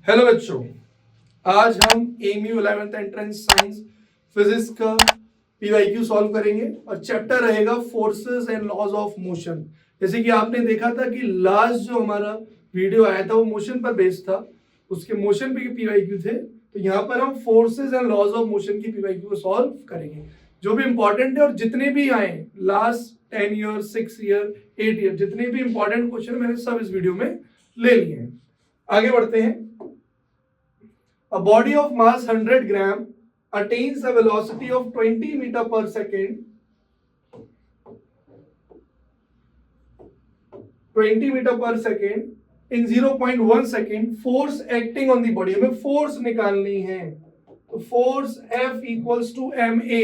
Hello बच्चों, आज हम MU 11th entrance science physics का पीवाईक्यू सॉल्व करेंगे और चैप्टर रहेगा forces and laws of motion. जैसे कि आपने देखा था कि लास्ट जो हमारा वीडियो आया था वो मोशन पर बेस्ड था, उसके मोशन पे पीवाईक्यू थे। तो यहाँ पर हम forces and laws of motion की पीवाईक्यू को सॉल्व करेंगे जो भी इंपॉर्टेंट है, और जितने भी आए लास्ट 10 ईयर 6 ईयर 8 ईयर जितने भी इंपॉर्टेंट क्वेश्चन मैंने सब इस वीडियो में ले लिए हैं। आगे बढ़ते हैं। A body of mass 100 gram attains a velocity of 20 meter per second. 20 meter per second in 0.1 second. Force acting on the body. हमें force निकालनी है, तो force F equals to ma.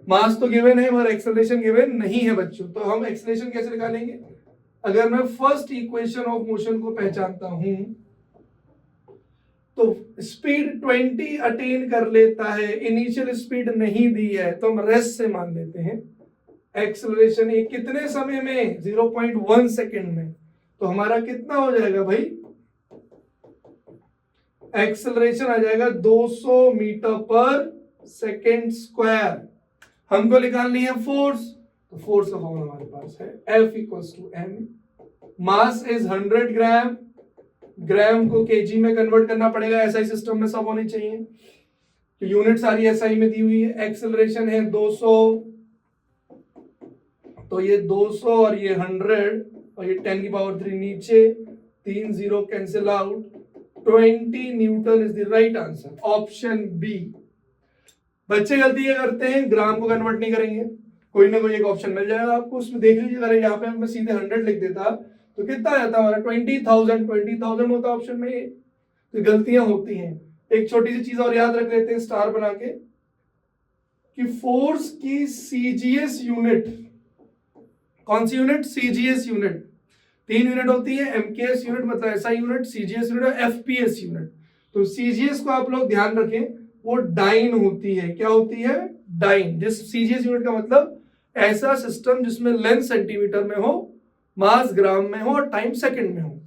मास तो गिवन है मगर एक्सेलरेशन गिवन नहीं है बच्चों, तो हम एक्सेलरेशन कैसे निकालेंगे? अगर मैं फर्स्ट इक्वेशन ऑफ मोशन को पहचानता हूं तो स्पीड 20 अटेन कर लेता है, इनिशियल स्पीड नहीं दी है तो हम रेस्ट से मान लेते हैं। एक्सेलरेशन कितने समय में? 0.1 सेकेंड में। तो हमारा कितना हो जाएगा भाई? एक्सेलरेशन आ जाएगा 200 मीटर पर सेकेंड स्क्वायर। हमको निकालनी है फोर्स, तो फोर्स का फॉर्मूला हमारे पास है F equals to m। Mass is 100 gram, gram को केजी में कन्वर्ट करना पड़ेगा, एसआई सिस्टम में सब होनी चाहिए, तो यूनिट सारी एसआई में दी हुई है। एक्सेलरेशन है 200, तो ये 200 और ये 100 और ये 10 की पावर 3 नीचे, 3 0 cancel out, 20 newton is the right answer, option B. बच्चे गलती ये करते हैं, ग्राम को कन्वर्ट नहीं करेंगे, कोई ना कोई एक ऑप्शन मिल जाएगा आपको, उसमें देख लीजिए। अगर यहाँ पे मैं सीधे 100 लिख देता तो कितना आ जाता हमारा? 20,000 होता ऑप्शन में। तो गलतियां होती हैं। एक छोटी सी चीज और याद रख लेते हैं स्टार बना के, कि फोर्स की सीजीएस यूनिट, कौन सी यूनिट? CGS unit. 3 यूनिट होती है, एमकेएस यूनिट मतलब एसआई यूनिट, सीजीएस यूनिट और एफपीएस यूनिट। तो सीजीएस को आप लोग ध्यान रखें, वो डाइन होती है। क्या होती है? डाइन। जिस सीजीएस यूनिट का मतलब ऐसा सिस्टम जिसमें लेंथ सेंटीमीटर में हो, मास ग्राम में हो और टाइम सेकंड में हो।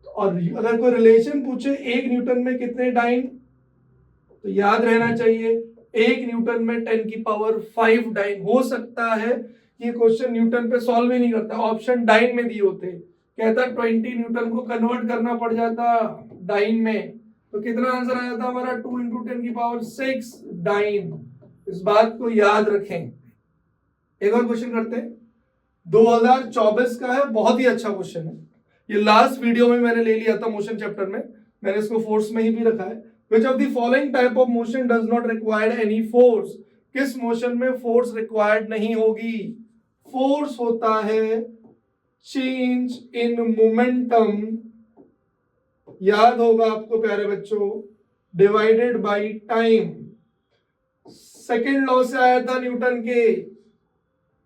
और अगर कोई रिलेशन पूछे 1 न्यूटन में कितने डाइन, तो याद रहना चाहिए 1 न्यूटन में 10 की पावर 5 डाइन। हो सकता है ये क्वेश्चन न्यूटन पे सॉल्व ही नहीं करता, ऑप्शन डाइन में दिए होते, कहता 20 न्यूटन को कन्वर्ट करना पड़ जाता डाइन में, तो कितना आंसर आ जाता हमारा? 2 × 10 की पावर 6 डाइन। इस बात को याद रखें। एक और क्वेश्चन करते हैं, 2024 का है, बहुत ही अच्छा क्वेश्चन है। ये लास्ट वीडियो में मैंने ले लिया था मोशन चैप्टर में, मैंने इसको फोर्स में ही भी रखा है। Which of the following type of motion does not required any force? किस मोशन में फोर्स रिक्वायर्ड नहीं होगी? फोर्स होता है चेंज इन मोमेंटम, याद होगा आपको प्यारे बच्चों, divided by time. Second law से आया था न्यूटन के,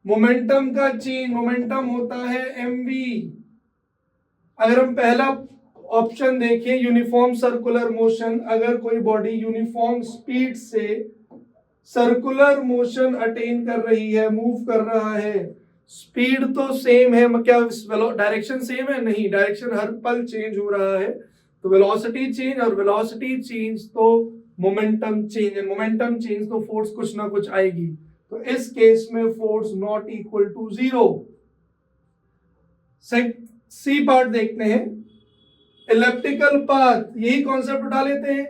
मोमेंटम का चेंज, मोमेंटम होता है mv। अगर हम पहला ऑप्शन देखें, यूनिफॉर्म सर्कुलर मोशन, अगर कोई बॉडी यूनिफॉर्म स्पीड से सर्कुलर मोशन अटेन कर रही है, मूव कर रहा है, स्पीड तो सेम है, क्या डायरेक्शन सेम है? नहीं, डायरेक्शन हर पल चेंज हो रहा है, तो वेलोसिटी चेंज, और वेलोसिटी चेंज तो मोमेंटम चेंज है, मोमेंटम चेंज तो फोर्स कुछ ना कुछ आएगी। तो इस केस में force not equal to 0। C part देखते हैं, इलेप्टिकल पाथ, यही कॉन्सेप्ट उठा लेते हैं।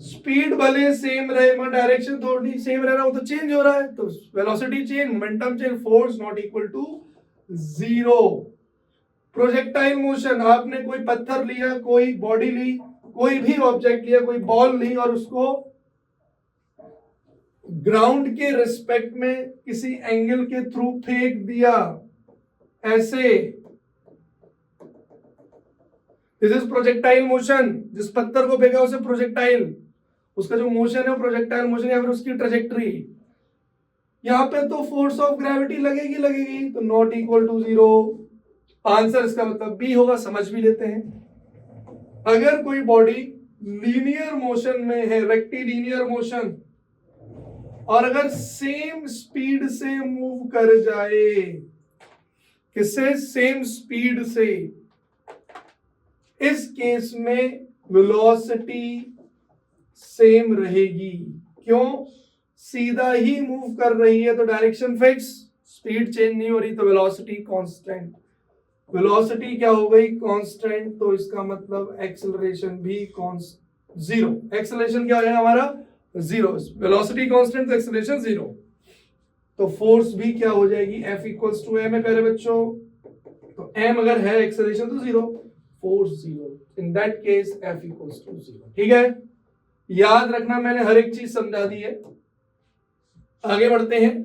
स्पीड भले सेम रहे मगर डायरेक्शन थोड़ी सेम रह रहा हो तो चेंज हो रहा है, तो velocity change, momentum change, force not equal to 0। Projectile motion, आपने कोई पत्थर लिया, कोई बॉडी ली, कोई भी ऑब्जेक्ट लिया, कोई बॉल ली और उसको ग्राउंड के रिस्पेक्ट में किसी एंगल के थ्रू फेंक दिया ऐसे, दिस इज प्रोजेक्टाइल मोशन। जिस पत्थर को फेंका उसे प्रोजेक्टाइल, उसका जो मोशन है प्रोजेक्टाइल मोशन या फिर उसकी ट्रेजेक्टरी। यहां पे तो फोर्स ऑफ ग्रेविटी लगेगी, तो नॉट इक्वल टू 0। आंसर इसका मतलब बी होगा, समझ भी लेते हैं। अगर कोई बॉडी लीनियर मोशन में है, रेक्टिलिनियर मोशन, और अगर सेम स्पीड से मूव कर जाए, किससे? सेम स्पीड से, इस केस में वेलोसिटी सेम रहेगी। क्यों? सीधा ही मूव कर रही है तो डायरेक्शन फिक्स, स्पीड चेंज नहीं हो रही तो वेलोसिटी कांस्टेंट। वेलोसिटी क्या हो गई? कांस्टेंट। तो इसका मतलब एक्सेलरेशन भी जीरो। एक्सेलरेशन क्या हो जाएगा हमारा? जीरो। वेलोसिटी कांस्टेंट तो एक्सेलरेशन जीरो। तो फोर्स भी क्या हो जाएगी? F इक्वल्स टू एम है प्यारे बच्चों। तो m अगर है, एक्सेलरेशन तो zero, force zero. In that case F equals to zero. ठीक है, याद रखना, मैंने हर एक चीज समझा दी है। आगे बढ़ते हैं।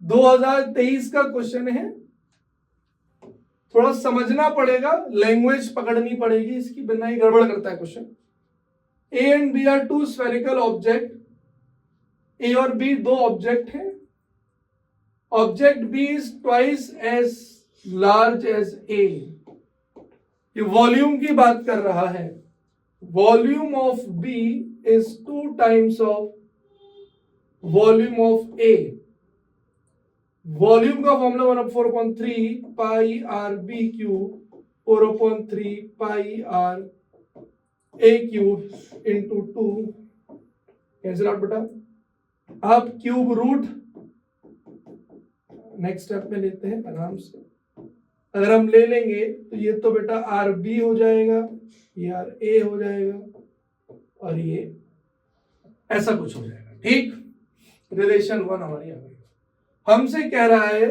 2023 का क्वेश्चन है, थोड़ा समझना पड़ेगा, लैंग्वेज पकड़नी पड़ेगी इसकी, बिना ही गड़बड़ करता है question. A and B are two spherical object. A और बी दो ऑब्जेक्ट है। Object B is twice as large as A. ये वॉल्यूम की बात कर रहा है। Volume of B is 2 times of volume of A. Volume का formula 1/4/3 pi r B cube 4/3 pi r A cube into 2। Cancel out बेटा। अब cube root next step में लेते हैं आराम से। अगर हम ले लेंगे तो ये तो बेटा आर बी हो जाएगा, ये आर ए हो जाएगा और ये ऐसा कुछ हो जाएगा। ठीक, रिलेशन 1 हमारी आ गई। हमसे कह रहा है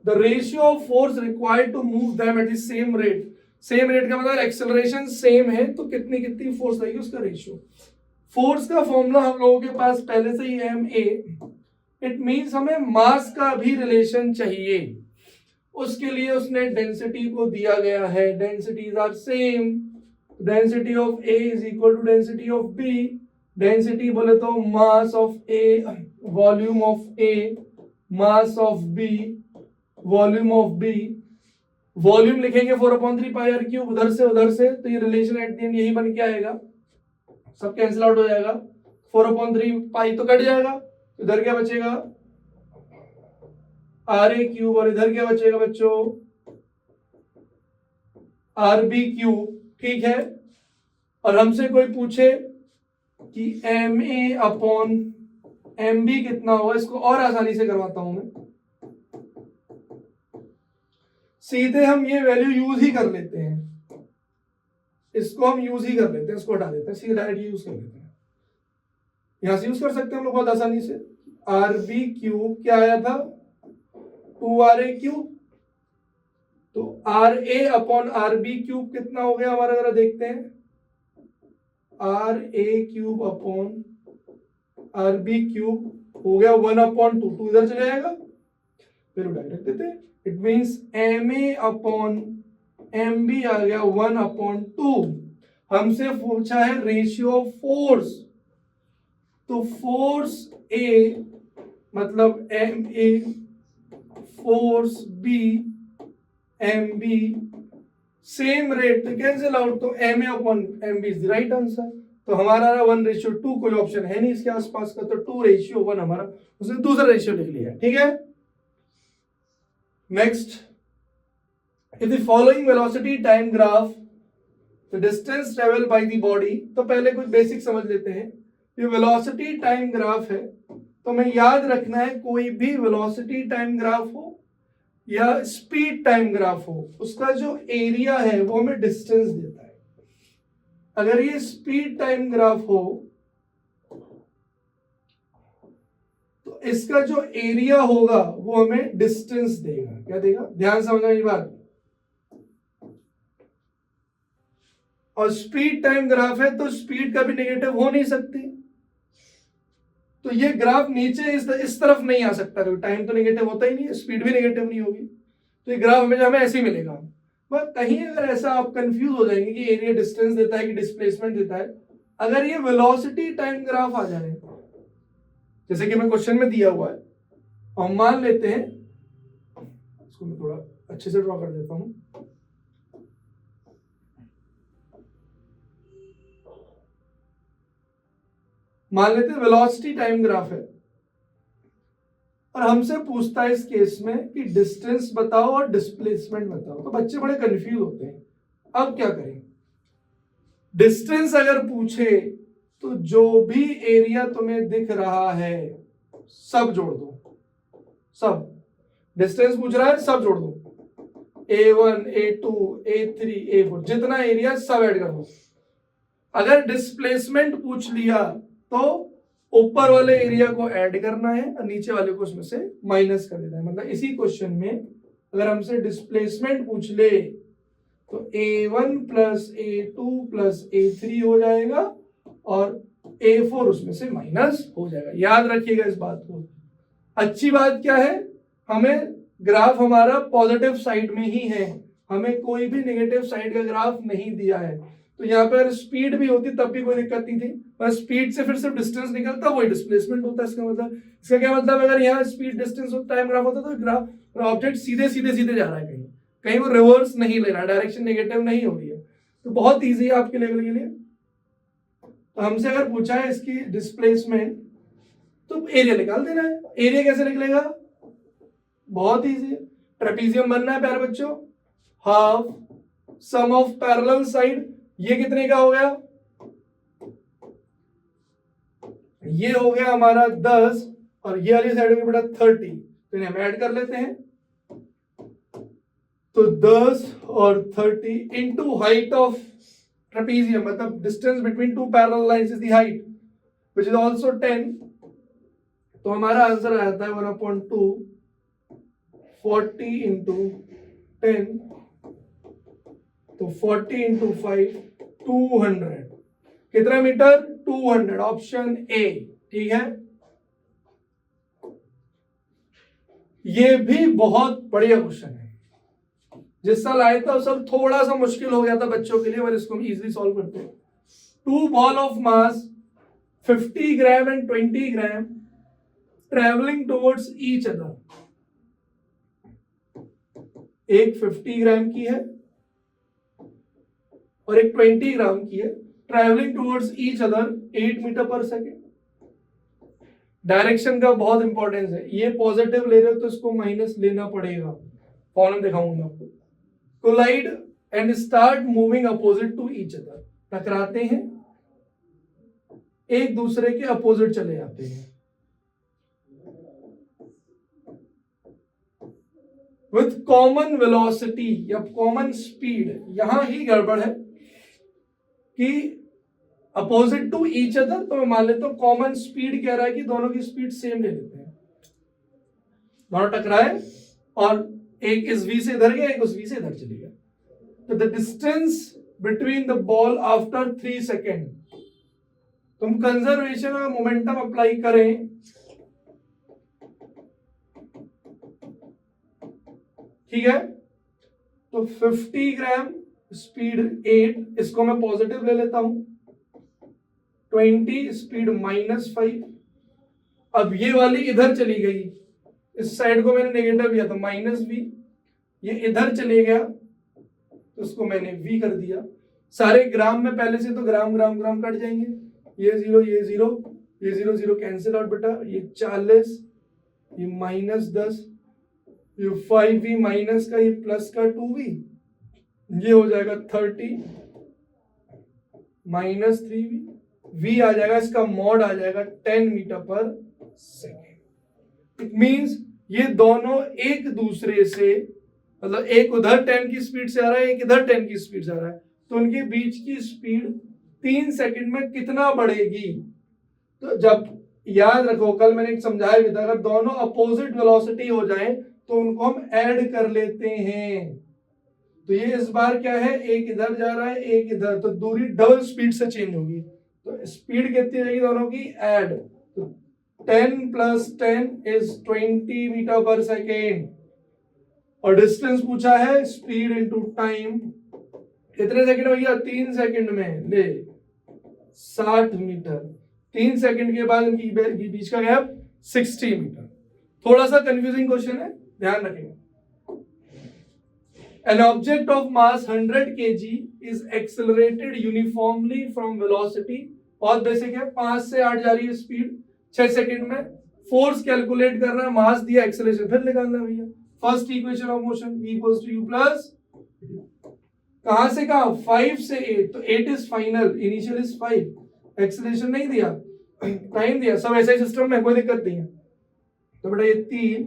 the ratio of force required to move them at the same rate. Same rate का मतलब एक्सेलरेशन सेम है तो कितनी कितनी फोर्स लगेगी उसका रेशियो। फोर्स का फॉर्मूला हम लोगों के पास पहले से ही एम ए। इट मींस हमें मास का भी रिलेशन चाहिए। उसके लिए उसने डेंसिटी को दिया गया है। Densities are same. Density of A is equal to density of B. Density बोले तो mass of A, volume of A, mass of B, volume of B. Volume लिखेंगे 4/3 पाई आर क्यूब, उधर से तो ये रिलेशन एट द एंड यही बन के आएगा, सब कैंसिल आउट हो जाएगा। 4/3 पाई तो कट जाएगा, इधर क्या बचेगा? आर ए क्यूब, और इधर क्या बचेगा बच्चों? R B cube. ठीक है, और हमसे कोई पूछे कि M A upon M B कितना होगा, इसको और आसानी से करवाता हूं मैं। सीधे हम ये वैल्यू यूज ही कर लेते हैं, इसको हम यूज ही कर लेते हैं, इसको हटा देते हैं, सीधे डायरेक्ट यूज कर लेते हैं। यहां से यूज कर सकते हैं हम लोग बहुत आसानी से। आर बी क्यूब क्या आया था? 2 RA क्यूब। तो R A upon R B cube कितना हो गया हमारा, जरा देखते हैं। R A cube upon R B cube हो गया 1/2। 2 इधर चले जाएगा, फिर डायरेक्ट देते हैं। It means M A upon M B आ गया 1/2। हमसे पूछा है रेशियो ऑफ फोर्स, तो फोर्स ए मतलब M A, force B M B, same rate तो कैंसिल आउट, तो M A upon M B is the right answer. तो हमारा 1:2, कोई ऑप्शन है नहीं इसके आसपास का, तो 2:1 हमारा, उसने दूसरा रेशियो लिख लिया। ठीक है, next. If the following velocity time graph the distance travel by the body, तो पहले कुछ बेसिक समझ लेते हैं। ये वेलोसिटी टाइम ग्राफ है, तो हमें याद रखना है कोई भी वेलोसिटी टाइम ग्राफ हो या स्पीड टाइम ग्राफ हो, उसका जो एरिया है वो हमें डिस्टेंस देता है। अगर ये स्पीड टाइम ग्राफ हो तो इसका जो एरिया होगा वो हमें डिस्टेंस देगा। क्या देगा? ध्यान समझना ये बात। और स्पीड टाइम ग्राफ है तो स्पीड कभी नेगेटिव हो नहीं सकती, तो ये ग्राफ नीचे इस तरफ नहीं आ सकता, क्योंकि टाइम तो नेगेटिव होता ही नहीं है, स्पीड भी नेगेटिव नहीं होगी, तो ये ग्राफ हमें ऐसे ही मिलेगा। बट कहीं अगर ऐसा आप कंफ्यूज हो जाएंगे कि एरिया डिस्टेंस देता है कि डिस्प्लेसमेंट देता है, अगर ये वेलोसिटी टाइम ग्राफ आ जाए, जैसे कि मैं क्वेश्चन में दिया हुआ है, हम मान लेते हैं, इसको मैं थोड़ा अच्छे से ड्रॉ कर देता हूं। मान लेते हैं वेलोसिटी टाइम ग्राफ है। और हमसे पूछता है इस केस में कि डिस्टेंस बताओ और डिस्प्लेसमेंट बताओ, तो बच्चे बड़े कंफ्यूज होते हैं। अब क्या करें? डिस्टेंस अगर पूछे तो जो भी एरिया तुम्हें दिख रहा है सब जोड़ दो, सब। डिस्टेंस पूछ रहा है, सब जोड़ दो, A1 A2 A3 A4, जितना एरिया सब ऐड कर दो। अगर डिस्प्लेसमेंट पूछ लिया तो ऊपर वाले एरिया को ऐड करना है और नीचे वाले को उसमें से माइनस कर देना है। मतलब इसी क्वेश्चन में अगर हमसे डिस्प्लेसमेंट पूछ ले तो A1 plus A2 plus A3 हो जाएगा और A4 उसमें से माइनस हो जाएगा। याद रखिएगा इस बात को। अच्छी बात क्या है, हमें ग्राफ हमारा पॉजिटिव साइड में ही है, हमें कोई भी नेगेटिव साइड का ग्राफ नहीं दिया है। तो यहाँ पे अगर स्पीड भी होती तब भी कोई दिक्कत नहीं थी, बस स्पीड से फिर सिर्फ डिस्टेंस निकलता, वही डिस्प्लेसमेंट होता है। इसका क्या मतलब, अगर यहाँ स्पीड डिस्टेंस टाइम ग्राफ होता तो ग्राफ ऑब्जेक्ट सीधे सीधे सीधे जा रहा है, कहीं कहीं वो रिवर्स नहीं ले रहा, डायरेक्शन नेगेटिव नहीं हो रही है। तो बहुत ईजी है आपके लेवल के लिए। तो हमसे अगर पूछा है इसकी डिस्प्लेसमेंट तो एरिया निकाल देना है। एरिया कैसे निकलेगा? बहुत इजी है। ट्रेपीजियम बनना है प्यारे बच्चों, half sum of parallel side, ये कितने का हो गया? ये हो गया हमारा 10 और ये वाली साइड में बेटा 30, तो इन्हें हम ऐड कर लेते हैं। तो 10 और 30 इनटू हाइट ऑफ ट्रेपीजियम, मतलब distance between two parallel lines is the height which is also 10। तो हमारा आंसर आता है 1/2, 40 इंटू 10, तो 40 इंटू 5 200। कितना मीटर? 200, option A. ठीक है, ये भी बहुत बढ़िया क्वेश्चन है। जिस साल आया था उस साल थोड़ा सा मुश्किल हो गया था बच्चों के लिए, पर इसको हम इजीली सॉल्व करते हैं। 2 ball of mass 50 gram and 20 gram travelling towards each other. एक 50 ग्राम की है और एक 20 ग्राम की है, travelling towards each other 8 metre per second. Direction का बहुत इंपॉर्टेंस है, ये पॉजिटिव ले रहे हो तो इसको माइनस लेना पड़ेगा, फॉर्म दिखाऊंगा आपको। Collide and start moving opposite to each other, टकराते हैं, एक दूसरे के अपोजिट चले जाते हैं। विथ कॉमन वेलोसिटी या कॉमन स्पीड, यहां ही गड़बड़ है कि अपोजिट टू ईच अदर, तो मैं मान लेता हूं कॉमन स्पीड कह रहा है कि दोनों की स्पीड सेम ले लेते हैं। दोनों टकराए और एक इस वी से इधर गया, एक उस वी से इधर चली गया। तो the distance between the ball after 3 second, तुम कंजर्वेशन और मोमेंटम अप्लाई करें ठीक है, तो 50 ग्राम स्पीड 8, इसको मैं पॉजिटिव ले लेता हूं, 20 स्पीड -5। अब ये वाली इधर चली गई, इस साइड को मैंने नेगेटिव लिया था -v, ये इधर चले गया तो इसको मैंने v कर दिया। सारे ग्राम में पहले से तो ग्राम ग्राम ग्राम कट जाएंगे, ये 0 ये 0 ये 0 0 कैंसिल आउट बेटा, ये 40 ये -10 ये 5v माइनस का ये प्लस का 2v, ये हो जाएगा 30 -3v, v आ जाएगा, इसका मॉड आ जाएगा 10 metre per second. It means ये दोनों एक दूसरे से, मतलब एक उधर 10 की स्पीड से आ रहा है, एक इधर 10 की स्पीड से आ रहा है, तो उनके बीच की स्पीड 3 सेकंड में कितना बढ़ेगी? तो जब याद रखो, कल मैंने समझाया भी था, अगर दोनों अपोजिट वेलोसिटी हो जाए तो उनको हम ऐड कर लेते हैं। तो ये इस बार क्या है, एक इधर जा रहा है एक इधर, तो दूरी डबल स्पीड से चेंज होगी। तो स्पीड कितनी रहेगी दोनों की? ऐड, तो 10 + 10 इज 20 मीटर पर सेकेंड। और डिस्टेंस पूछा है स्पीड इनटू टाइम, कितने सेकंड भैया? 3 सेकंड में ले 60 मीटर। 3 सेकंड के बाद इनकी बीच का गैप 60 मीटर। थोड़ा सा कंफ्यूजिंग क्वेश्चन है, ध्यान रखेंगे। An object of mass 100 kg is accelerated uniformly from velocity, बहुत बेसिक है, 5 से 8 जा रही है स्पीड 6 सेकंड में, फोर्स कैलकुलेट करना है, मास दिया, एक्सेलरेशन फिर निकालना है भैया। First equation of motion v equals to u plus, कहां से कहां, 5 से 8, तो 8 is final, initial is 5, acceleration नहीं दिया, टाइम दिया, सब ऐसा ही सिस्टम में, कोई दिक्कत नहीं है। तो बेटा ये 3,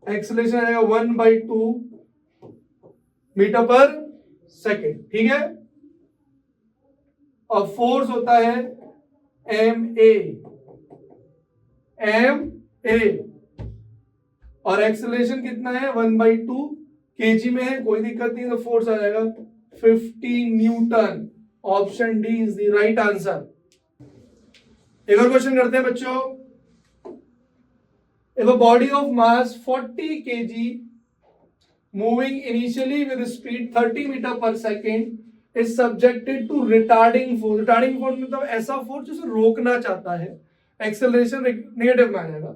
एक्सेलरेशन आएगा 1/2 मीटर पर सेकेंड, ठीक है। और फोर्स होता है ma और एक्सेलरेशन कितना है 1/2 kg में है, कोई दिक्कत नहीं, तो फोर्स आ जाएगा 50 Newton. Option D is the right answer. एक और क्वेश्चन करते हैं बच्चों। If a body of mass 40 kg moving initially with speed 30 meter per second is subjected to retarding force। Retarding force मतलब ऐसा फोर्स जिसे रोकना चाहता है, एक्सेलरेशन नेगेटिव में आ जाएगा।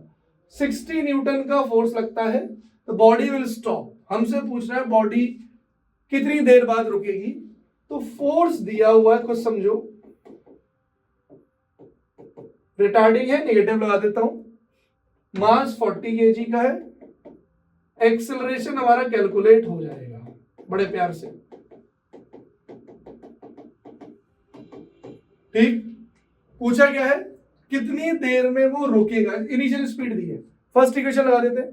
60 न्यूटन का फोर्स लगता है, तो बॉडी विल स्टॉप। हमसे पूछ रहा है बॉडी कितनी देर बाद रुकेगी, तो फोर्स दिया हुआ है, कुछ समझो, रिटार्डिंग है, नेगेटिव लगा देता हूं, मास 40 kg का है, एक्सेलरेशन हमारा कैलकुलेट हो जाएगा बड़े प्यार से, ठीक। पूछा क्या है, कितनी देर में वो रुकेगा, इनिशियल स्पीड दी है। फर्स्ट इक्वेशन लगा देते हैं,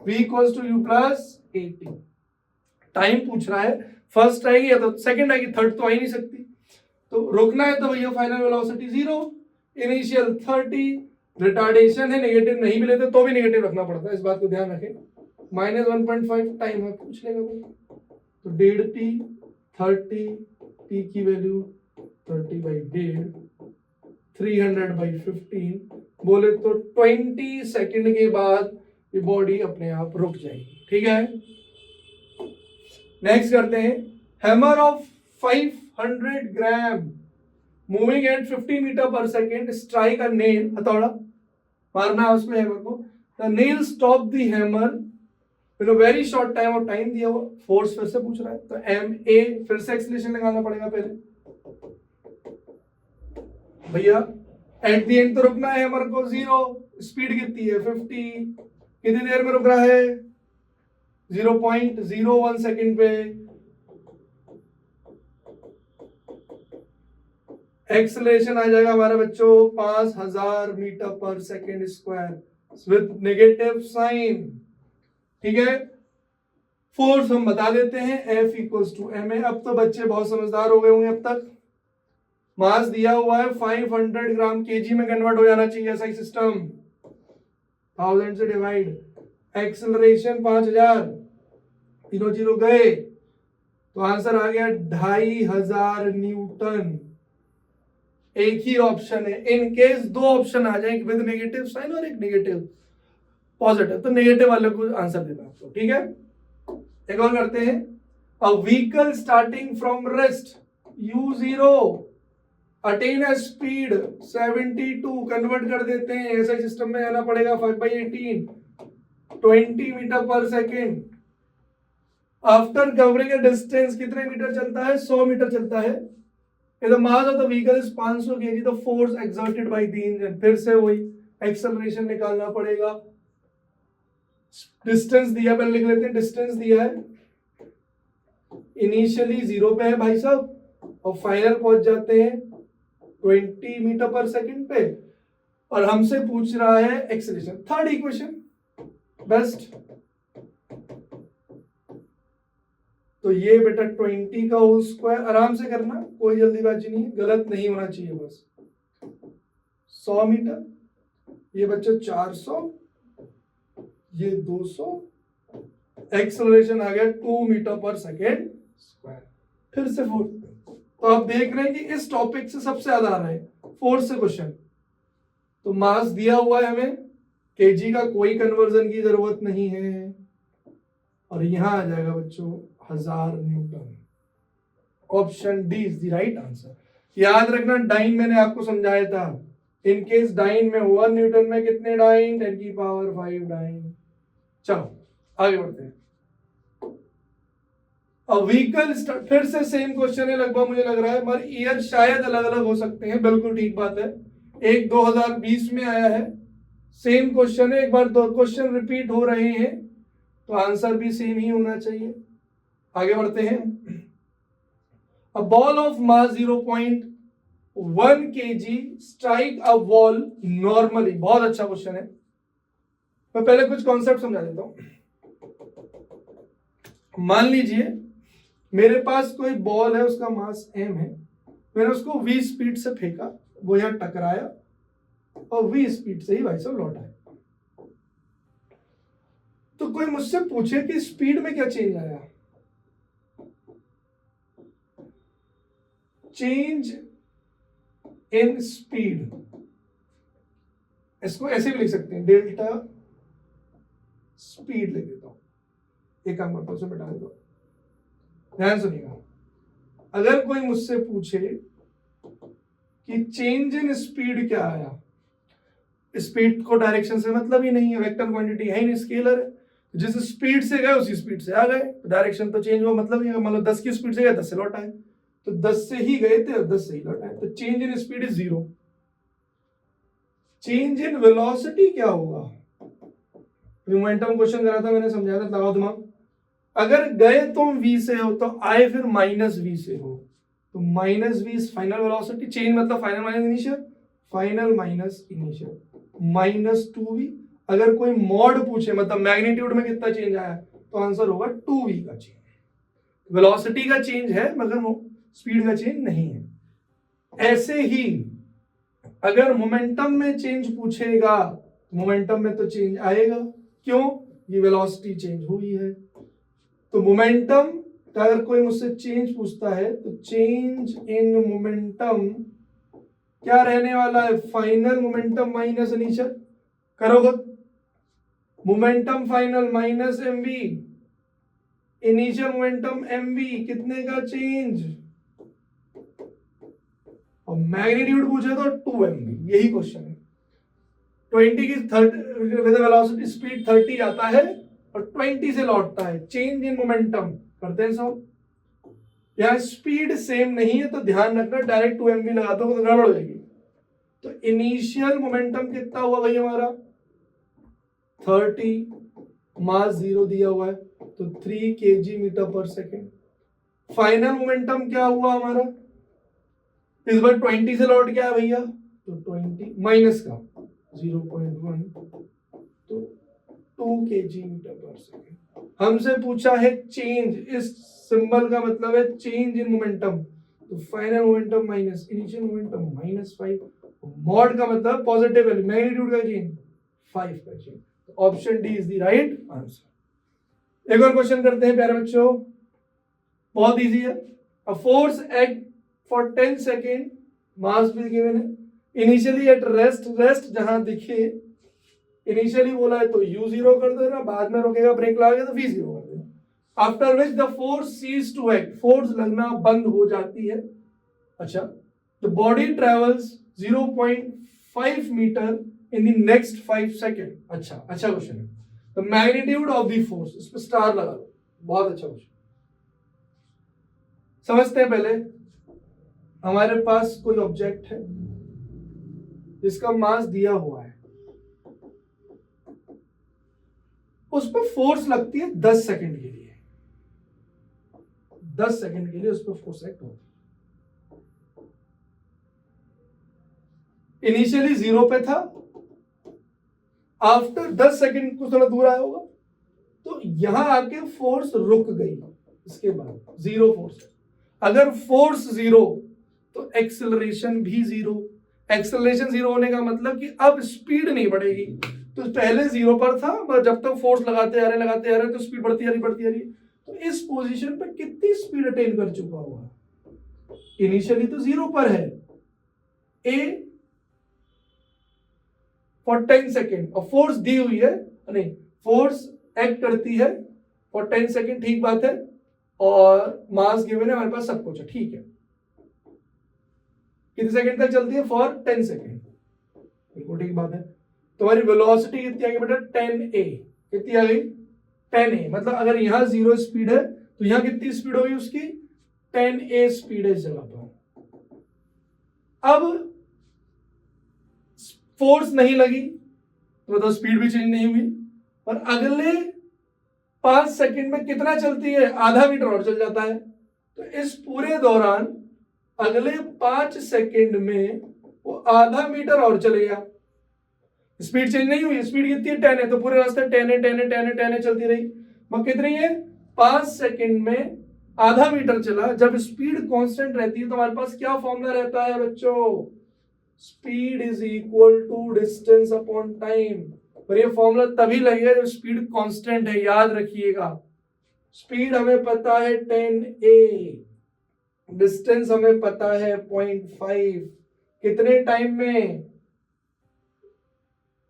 v equals to u plus 80। Time पूछ रहा है, फर्स्ट आएगी या तो सेकंड आएगी, थर्ड तो आ ही नहीं सकती। तो रुकना है तो भैया फाइनल वेलोसिटी 0, इनिशियल 30, रिटार्डेशन है, नेगेटिव नहीं भी लेते तो भी नेगेटिव रखना पड़ता है, इस बात को ध्यान रखें। -1.5 टाइम है, पूछ लेगा वो, तो 1.5t 30, t की वैल्यू 30/1.5, 300/15, बोले तो 20 सेकंड के बाद ये बॉडी अपने आप रुक जाएगी, ठीक है। नेक्स्ट करते हैं, hammer of 500 gram moving at 50 metre per second strike a nail, हथौड़ा मारना है उसमें हैमर को, the nail stop the hammer in a very short time, और टाइम दिया हुआ, फोर्स फिर से पूछ रहा है, तो ma, फिर से एक्सेलरेशन लगाना पड़ेगा पहले भैया। एट द एंड तो रुकना है हैमर को 0, स्पीड कितनी है 50, कितनी देर में रुक रहा है 0.01 सेकंड पे, एक्सेलरेशन आ जाएगा हमारा बच्चों 5000 metre per second square with negative sign, ठीक है। फोर्स हम बता देते हैं, F इक्वल्स टू ma। अब तो बच्चे बहुत समझदार हो गए होंगे अब तक। मास दिया हुआ है 500 ग्राम, केजी में कन्वर्ट हो जाना चाहिए, ऐसा ही सिस्टम, 1000 से डिवाइड, एक्सेलरेशन 5000, तीनों जीरो गए, तो आंसर आ गया 2500 न्यूटन। एक ही ऑप्शन है, इन केस दो ऑप्शन आ जाए, विद नेगेटिव साइन और एक नेगेटिव पॉजिटिव, तो नेगेटिव वाले को आंसर देना आपको, ठीक है। एक और करते हैं, a vehicle starting from rest u0 attain a speed 72, convert कर देते हैं, ऐसा सिस्टम में आना पड़ेगा, 5/18 20 metre per second. After covering a distance कितने मीटर चलता है, 100 मीटर चलता है। The mass of the vehicle is 500 kg, the force exerted by the engine, फिर से वही एक्सेलरेशन निकालना पड़ेगा। डिस्टेंस दिया, पहले लिख लेते हैं, डिस्टेंस दिया है, इनिशियली 0 पे है भाई साहब, और फाइनल पहुंच जाते हैं 20 मीटर पर सेकंड पे, और हमसे पूछ रहा है एक्सेलरेशन। थर्ड इक्वेशन बेस्ट, तो ये बेटा 20 का होल स्क्वायर, आराम से करना, कोई जल्दीबाजी नहीं है, गलत नहीं होना चाहिए बस। 100 मीटर, ये बच्चा 400, ये 200, एक्सेलरेशन आ गया 2 मीटर पर सेकेंड स्क्वायर। फिर से फोर्स, तो आप देख रहे हैं कि इस टॉपिक से सबसे ज्यादा आ रहा है फोर्स से क्वेश्चन। तो मास दिया हुआ है हमें, केजी का कोई कन्वर्जन की जरूरत नहीं है, और यहां आ जाएगा बच्चों 1000 Newton. Option D is the right answer. याद रखना, डाइन मैंने आपको समझाया था, इन केस डाइन में 1 न्यूटन में कितने डाइन, 10⁵ डाइन। चलो आगे बढ़ते हैं। व्हीकल, फिर से सेम क्वेश्चन है लगभग, मुझे लग रहा है, मगर ईयर शायद अलग अलग हो सकते हैं, बिल्कुल ठीक बात है। एक 2020 में आया है, सेम क्वेश्चन है, एक बार दो क्वेश्चन रिपीट हो रहे हैं तो आंसर भी सेम ही होना चाहिए। आगे बढ़ते हैं। A ball of mass 0.1 kg strike a wall normally. बहुत अच्छा क्वेश्चन है। मैं पहले कुछ कॉन्सेप्ट समझा देता हूं। मान लीजिए मेरे पास कोई बॉल है, उसका मास m है, मैंने उसको v स्पीड से फेंका, वो यहां टकराया और v स्पीड से ही भाई साहब लौट आया। तो कोई मुझसे पूछे कि स्पीड में क्या चेंज आया। चेंज इन स्पीड, इसको ऐसे भी लिख सकते हैं, डेल्टा स्पीड लिख देता हूं। एक काम करता हूं, उसे मिटा देता हूं। ध्यान सुनिएगा, अगर कोई मुझसे पूछे कि चेंज इन स्पीड क्या आया, स्पीड को डायरेक्शन से मतलब ही नहीं है, वेक्टर क्वांटिटी है ही नहीं, स्केलर है। जिस स्पीड से गए उसी स्पीड से आ गए, डायरेक्शन तो चेंज हुआ मतलब ही है। मान लो 10 की स्पीड से गए 10 से लौट आए, तो 10 से ही गए थे और 10 से ही लौट आए, तो change in speed is 0। Change in velocity क्या होगा। मोमेंटम क्वेश्चन करा था मैंने, समझाया था, लगाओ दिमाग। अगर गए तुम v से हो तो आए फिर माइनस v से हो, तो minus v final velocity. Change मतलब final minus initial, final minus initial, -2v। अगर कोई मॉड पूछे मतलब मैग्नीट्यूड में कितना चेंज आया, तो आंसर होगा 2v का चेंज। वेलोसिटी का चेंज है मगर स्पीड का चेंज नहीं है। ऐसे ही अगर मोमेंटम में चेंज पूछेगा, मोमेंटम में तो चेंज आएगा, क्यों, ये वेलोसिटी चेंज हुई है। तो मोमेंटम का अगर कोई मुझसे चेंज पूछता है तो चेंज इन मोमेंटम क्या रहने वाला है, फाइनल मोमेंटम माइनस इनिशियल। करोगे momentum final minus mv, initial momentum mv, कितने का चेंज। और मैग्नीट्यूड पूछे तो 2mv, यही क्वेश्चन है। 20 की 30 वेलोसिटी स्पीड 30 आता है और 20 से लौटता है, चेंज इन मोमेंटम करते हैं सब। यहां स्पीड सेम नहीं है तो ध्यान रखना, डायरेक्ट 2mv लगाते हो तो गड़बड़ हो जाएगी। तो इनिशियल मोमेंटम कितना हुआ भाई हमारा 30, मास 0 दिया हुआ है तो 3 kg metre per second. Final momentum क्या हुआ हमारा, इस बार 20 से लौट गया भैया, तो 20 माइनस का 0.1, तो 2 kg मीटर पर सेकेंड। हमसे पूछा है चेंज, इस सिंबल का मतलब है चेंज इन मोमेंटम, तो final momentum minus initial momentum -5, mod का मतलब पॉजिटिव वैल्यू, मैग्नीट्यूड का चेंज 5 का चेंज। तो option D is the right answer. एक और क्वेश्चन करते हैं प्यारे बच्चों, बहुत इजी है। A force act for 10 second, mass भी गिवन है, इनिशियली एट रेस्ट, रेस्ट जहां दिखे, इनिशियली बोला है तो u0 कर देना, बाद में रोकेगा ब्रेक लगाएगा तो v0 कर देना। After which the force cease to act, फोर्स लगना बंद हो जाती है। अच्छा, the body travels 0.5 metre in the next 5 second. अच्छा क्वेश्चन है। The magnitude of the force, इस पर स्टार लगा दो, बहुत अच्छा क्वेश्चन। समझते हैं पहले, हमारे पास कोई ऑब्जेक्ट है जिसका मास दिया हुआ है, उस पर फोर्स लगती है 10 सेकंड के लिए, 10 सेकंड के लिए उस पर फोर्स एक्ट होती है। इनिशियली 0 पे था, आफ्टर 10 सेकंड कुछ थोड़ा दूर आया होगा, तो यहां आके फोर्स रुक गई, इसके बाद 0 फोर्स। अगर फोर्स 0 तो एक्सेलरेशन भी 0। एक्सेलरेशन 0 होने का मतलब कि अब स्पीड नहीं बढ़ेगी, तो पहले 0 पर था, पर जब तक फोर्स लगाते आ रहे तो स्पीड बढ़ती आ रही। तो इस पोजीशन पे कितनी स्पीड अटेन कर चुका हुआ, इनिशियली तो 0 पर है, ए फॉर 10 सेकेंड, और फोर्स दी हुई है, नहीं फोर्स एक्ट करती है फॉर 10 सेकेंड, ठीक बात है, और मास गिवन है हमारे पास, सब कुछ है, ठीक है। कितने सेकंड तक चलती है, फॉर 10 सेकेंड, बिल्कुल ठीक बात है। तुम्हारी वेलोसिटी कितनी आ गई बेटा 10a, कितनी आ गई 10a, मतलब अगर यहां 0 स्पीड है तो यहां कितनी स्पीड होगी उसकी 10a स्पीड है इस जगह पर। अब फोर्स नहीं लगी तो मतलब स्पीड भी चेंज नहीं हुई, और अगले 5 सेकंड में कितना चलती है, आधा मीटर और चल जाता है। तो इस पूरे दौरान अगले 5 सेकंड में वो आधा मीटर और चलेगा, स्पीड चेंज नहीं हुई, स्पीड कितनी है 10 है, तो पूरे रास्ते 10 है 10 है 10 है 10 है चलती रही। मगर कितनी है, 5 सेकंड में आधा मीटर चला। जब स्पीड कांस्टेंट रहती है तो हमारे पास क्या फॉर्मूला रहता है बच्चों, speed is equal to distance upon time. और ये फॉर्मूला तभी लगेगा जब स्पीड कांस्टेंट है, याद रखिएगा। स्पीड हमें पता है 10a, डिस्टेंस हमें पता है 0.5, कितने टाइम में,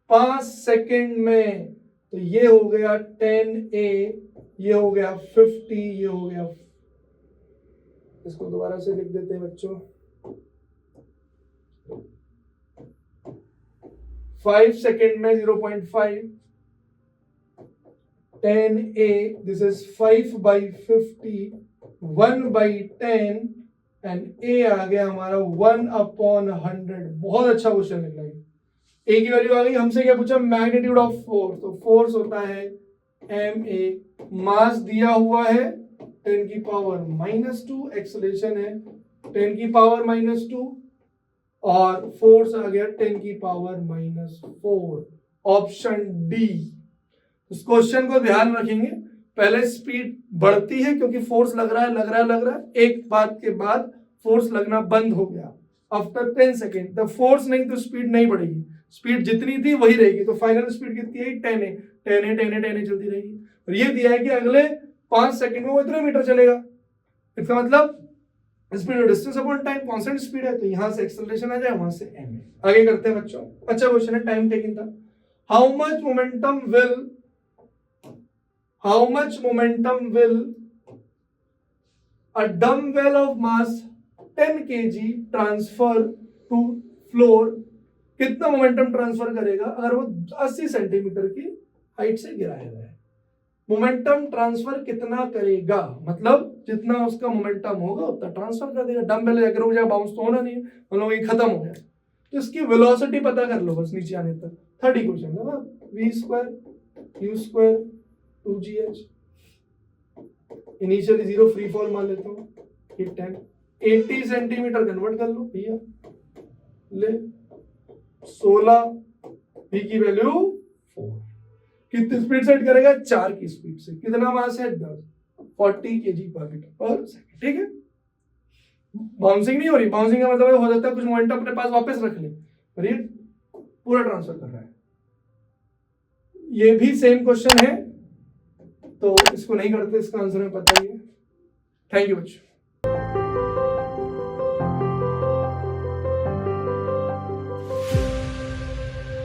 5 सेकंड में। तो ये हो गया 10a, ये हो गया 50, ये हो गया, इसको दोबारा से लिख देते हैं बच्चों, 5 सेकंड में 0.5, 10a, this is 5/50, 1/10, and a आ गया हमारा 1/100। बहुत अच्छा क्वेश्चन निकला है। a की वैल्यू आ गई। हमसे क्या पूछा, मैग्नीट्यूड ऑफ फोर्स। तो फोर्स होता है ma, मास दिया हुआ है 10⁻², एक्सेलरेशन है 10⁻², और फोर्स आ गया 10⁻⁴। Option D. इस क्वेश्चन को ध्यान रखेंगे, पहले स्पीड बढ़ती है क्योंकि फोर्स लग रहा है, एक बात के बाद फोर्स लगना बंद हो गया आफ्टर 10 सेकेंड। द फोर्स नहीं तो स्पीड नहीं बढ़ेगी, स्पीड जितनी थी वही रहेगी। तो फाइनल स्पीड कितनी है, 10 है, 10 है 10 है 10 है चलती रहेगी। और ये दिया है कि अगले 5 सेकंड में वो इतने मीटर चलेगा। इसका मतलब स्पीड और distance upon time constant speed है, तो यहां से एक्सेलरेशन आ जाए, वहां से एम। आगे करते हैं बच्चों, अच्छा क्वेश्चन है, टाइम टेकिंग था। How much momentum will a dumbbell of mass 10 kg transfer to floor, कितना मोमेंटम ट्रांसफर करेगा अगर वो 80 सेंटीमीटर की हाइट से गिराया जाए। मोमेंटम ट्रांसफर कितना करेगा, मतलब जितना उसका मोमेंटम होगा उतना ट्रांसफर कर देगा। डंबल अगर हो जाए बाउंस तो होना नहीं है, मतलब ये खत्म हो गया। तो इसकी वेलोसिटी पता कर लो बस नीचे आने तक। 30 क्वेश्चन है ना, v² u² 2gh, initially 0 free fall मान लेता हूँ, 10 80 सेंटीमीटर कन्वर्ट कर लो भैया, ले 16, v की वैल्यू 4, कितनी स्पीड सेट करेगा, 4 की स्पीड से, कितना मास है 10, 40 kg पर मीटर पर सेकंड। ठीक है, बाउंसिंग नहीं हो रही, बाउंसिंग का मतलब हो जाता है कुछ मोमेंटम अपने पास वापस रख ले, और ये पूरा ट्रांसफर कर रहा है। ये भी सेम क्वेश्चन है, तो इसको नहीं करते, इसका आंसर हमें पता ही है। थैंक यू बच्चों।